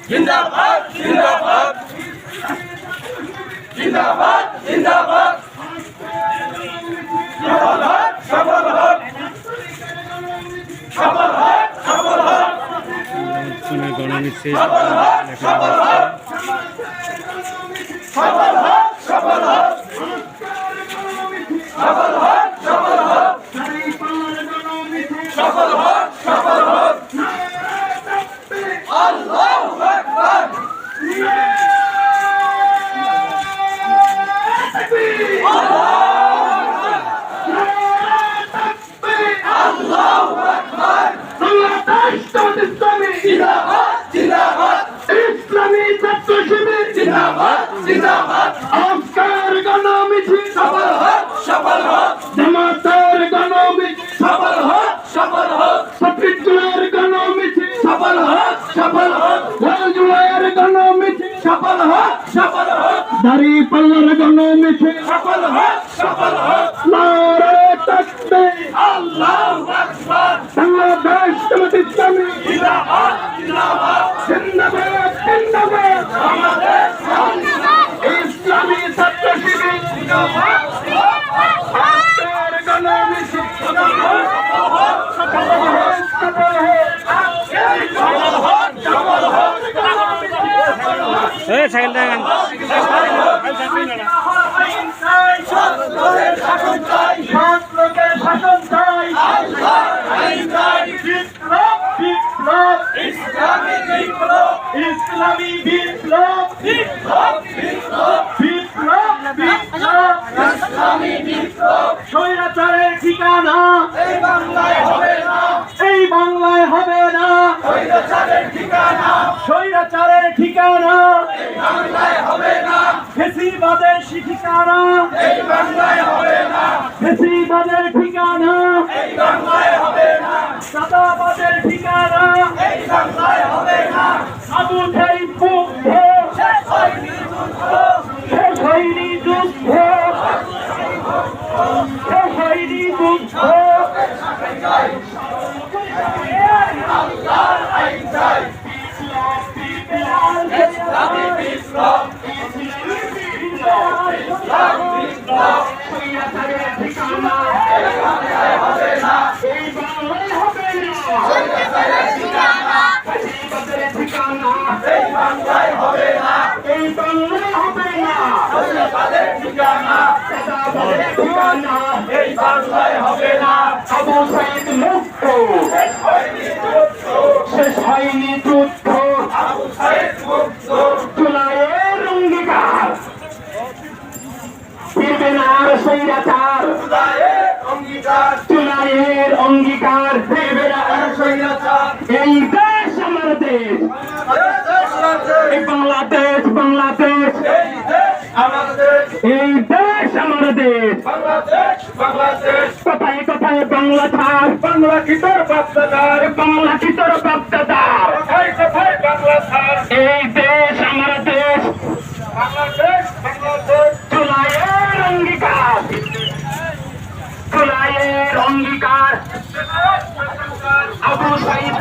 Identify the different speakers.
Speaker 1: জিন্দাবাদ জিন্দাবাদ জিন্দাবাদ জিন্দাবাদ সফল হোক সফল হোক সফল হোক সফল হোক
Speaker 2: গণমিছিল
Speaker 1: সফল হোক সফল হোক সফল হোক সফল হোক সফল হোক সফল হোক সফল হোক সফল হোক আল্লাহু আকবার আল্লাহু আকবার বাংলাদেশ জামাত ইসলামী জিন্দাবাদ জিন্দাবাদ ইসলামী ছাত্র শিবির জিন্দাবাদ জিন্দাবাদ আজকের গণমিছিল সফল হোক সফল হোক জামাতের গণমিছিল সফল হোক সফল হোক 26 জুলাইয়ের গণমিছিল সফল হোক সফল হোক 12 জুলাইয়ের গণমিছিল সফল হোক সফল হোক দাঁড়িপাল্লার গণমিছিল সফল হোক সফল হোক নারে তাকবীর আল্লাহু আকবার বাংলাদেশ জামাত ইসলামী জিন্দাবাদ জিন্দাবাদ জিন্দাবাদ জিন্দাবাদ বাংলাদেশ ইসলামী ছাত্র শিবির জিন্দাবাদ আজকের গণমিছিল সফল হোক সফল হোক সফল হোক সফল হোক সফল হোক
Speaker 2: এই সাইকেল দেন
Speaker 1: ইসলামী বিপ্লব বিপ্লব বিপ্লব বিপ্লব বিপ্লব ইসলামী বিপ্লব স্বৈরাচারের ঠিকানা এই বাংলায় হবে না এই বাংলায় হবে না স্বৈরাচারের ঠিকানা স্বৈরাচারের ঠিকানা এই বাংলায় হবে না ফ্যাসিবাদের ঠিকানা এই বাংলায় হবে না ফ্যাসিবাদের ঠিকানা এই বাংলায় হবে না সাদাবাদের ঠিকানা এই বাংলায় হবে না আবু সাইদ মুক্ত শেষ হয়নি যুদ্ধ শেষ হয়নি যুদ্ধ শেষ হয়নি যুদ্ধ আল্লাহর আইন চাই ইসলামী বিপ্লব ইসলাম বিপ্লব এই বাংলায় হবে না এই বাংলায় হবে না স্বৈরাচারের ঠিকানা এই বাংলায় হবে না এই বাংলায় হবে না স্বৈরাচারের ঠিকানা এই বাংলায় হবে না আবু সাইদ মুক্ত শেষ হয়নি যুদ্ধ আবু সাইদ মুক্ত জুলাইয়ের অঙ্গীকার ফিরবে না আর স্বৈরাচার জুলাইয়ের অঙ্গীকার জুলাইয়ের অঙ্গীকার ফিরবে না আর স্বৈরাচার এই দেশ আমার দেশ এই বাংলাদেশ বাংলাদেশ এই দেশ আমার দেশ এই দেশ আমার দেশ বাংলাদেশ বাংলাদেশ কোথায় কোথায় বাংলা ছাড় বাংলা কি তোর বাপদাদার বাংলা কি তোর বাপদাদার কোথায় কোথায় বাংলা ছাড় এই দেশ আমার দেশ বাংলাদেশ বাংলাদেশ জুলাইয়ের অঙ্গীকার জুলাইয়ের অঙ্গীকার আবু সাইদ